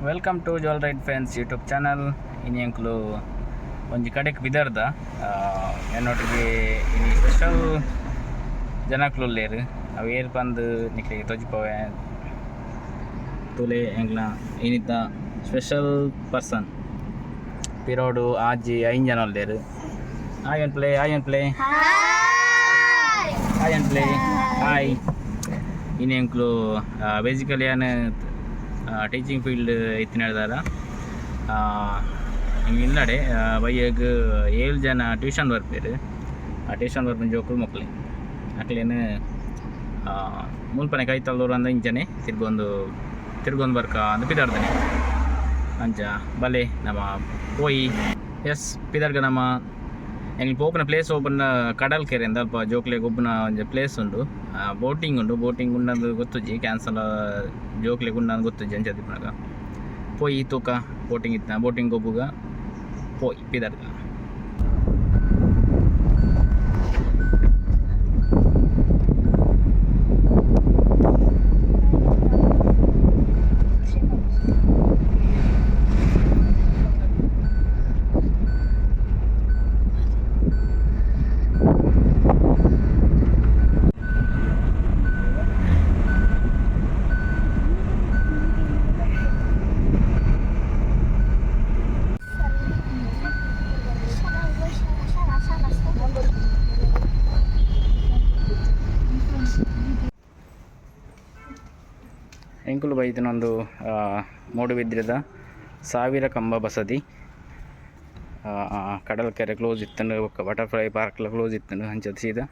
Welcome to ಜಾಲ್ ride friends YouTube channel. ಇನ್ನು ಎಂಕ್ಲು ಒಂಜಿ ಕಡೆಗೆ ಬಿದರ್ದ ಎನ್ನೊಟ್ಟಿಗೆ ಇನ್ನು ಸ್ಪೆಷಲ್ ಜನಕ್ಲು ಉಲ್ಲೇರು ಅವು ಏರ್ ಬಂದು ನಿಕ್ಲಿಗೆ ತೊಜಿಪವೆ ತುಲೆ ಎಂಕ್ಲ ಏನಿದ್ದ ಸ್ಪೆಷಲ್ ಪರ್ಸನ್ ಪಿರೋಡು ಆಜಿ 5 ಜನ ಉಲ್ಲೇರು. ಹಾಯ್ ಪ್ಲೇ ಹಾಯ್ ಇನ್ನು ಎಂಕ್ಲು ಬೇಸಿಕಲಿ ಏನು ಟೀಚಿಂಗ್ ಫೀಲ್ಡ್ ಇತ್ತು ನಡೆದಾರ ಹಿಂಗೆ ಇಲ್ಲಡೆ ಬೈಯಾಗ 7 ಜನ ಟ್ಯೂಷನ್ ಬರ್ಪೇರು. ಆ ಟ್ಯೂಷನ್ ಬರ್ಪನ ಜೋಕುಲು ಮಕ್ಕಳು ಅಕ್ಲೇನು ಮುಲ್ಪನೆ ಕೈ ತಲ್ದವ್ರು ಅಂದ ಇಂಚನೆ ತಿರ್ಗೊಂದು ಬರ್ಕ ಅಂದ ಪಿದಾರ್ದನೆ ಅಂಚ ಬಲೆ ನಮ್ಮ ಪೋಯಿ ಎಸ್ ಪಿದರ್ಗ ನಮ್ಮ ಎಂಗ್ಲಿ ಪೋಪನ ಪ್ಲೇಸ್ ಓಪನ್ ಕಡಲ್ ಕೆರೆ ಅಂತ ಅಲ್ಪ ಜೋಕ್ಲೆ ಗೊಬ್ಬನ ಒಂದು ಪ್ಲೇಸ್ ಉಂಡು. ಬೋಟಿಂಗ್ ಉಂಡು. ಬೋಟಿಂಗ್ ಉಂಡಂದು ಗೊತ್ತುಜ್ಜಿ ಕ್ಯಾನ್ಸಲ್ ಜೋಕ್ಲೆ ಗುಂಡಂದು ಗೊತ್ತುಜ್ಜಿ ಅಂಚದಿಪ್ಪನಾಗ ಪೋಯಿ ತೂಕ ಬೋಟಿಂಗ್ ಇತ್ತ ಬೋಟಿಂಗ್ ಗೊಬ್ಬುಗ ಪೋಯಿ ಪಿದರ್ಗ. ಎಂಕುಲು ಬೈದಿನೊಂದು ಮೂಡುಬಿದ್ರೆದ 1000 ಕಂಬ ಬಸದಿ ಕಡಲ್ ಕೆರೆ ಕ್ಲೋಸ್ ಇತ್ತಂಡು ಬಟರ್ಫ್ಲೈ ಪಾರ್ಕ್ಲ ಕ್ಲೋಸ್ ಇತ್ತಂಡು ಅಂಚದ ಸೀದಾ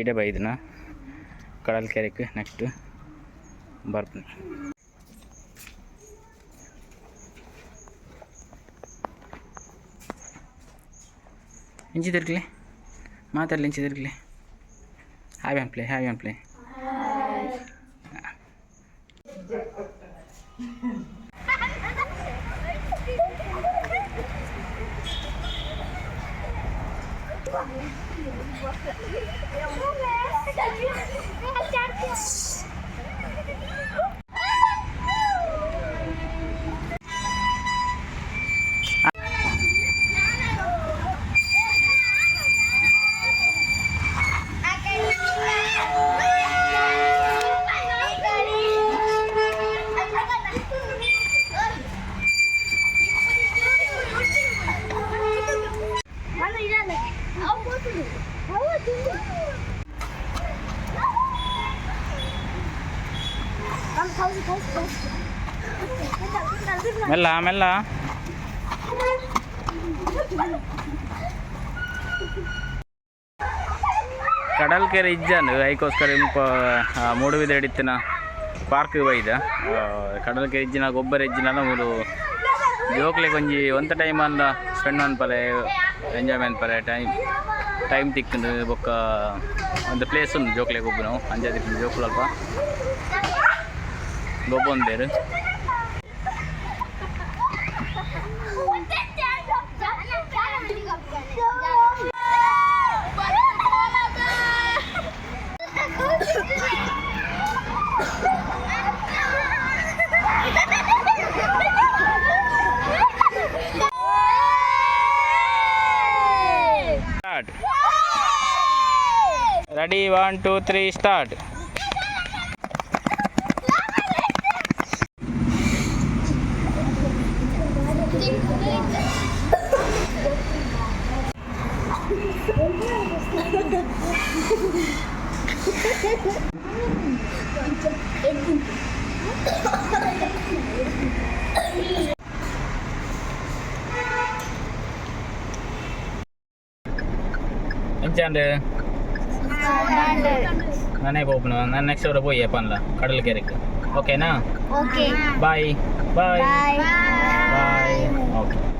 ಇಡೆ ಬೈದಿನ ಕಡಲ್ ಕೆರೆಗೆ ನೆಕ್ಸ್ಟ್ ಬರ್ತೀನಿ. ಇಂಚಿ ತಿರ್ಗಲೆ ಮಾತಾಡಲಿ ಇಂಚಿ ತಿರ್ಗಲೆ ಹಾಯ್ ಆನ್ ಪ್ಲೇ ಮೆಲ್ಲ ಕಡಲ್ ಕೆರೆ ಇಜ್ಜಂಡು ಐಕೋಸ್ಕರ ಮೂಡುಬಿದ್ರೆ ಹಿಡಿತಿನ ಪಾರ್ಕ್ ಬೈದ ಕಡಲ್ ಕೆರೆ ಇಜ್ಜಿನ ಗೊಬ್ಬರ ಇಜ್ಜಿನ ಮೂರು ಜೋಕ್ಲೆ ಕೊಂಜಿ ಒಂತ ಟೈಮ್ ಅಂದ ಸ್ಪೆಂಡ್ ಮನ್ಪಲೆ ಎಂಜಾಯ್ಮೆಂಟ್ ಪಲೆ ಟೈಮ್ ತಿಕ್ಕೊಂಡು ಬೊಕ್ಕ ಒಂದು ಪ್ಲೇಸ್ ಉಂಟು ಜೋಕ್ಲೆ ಗೊಬ್ಬು ನಾವು ಅಂಜ ತಿಕ್ಕೊಂಡು ಜೋಕ್ಲು ಅಲ್ಪ ಗೊಬ್ಬ ಒಂದೇರು. Ready 1 2 3 start. enchande nane popnu nan next ora poi panla kadal kerek okay na okay bye okay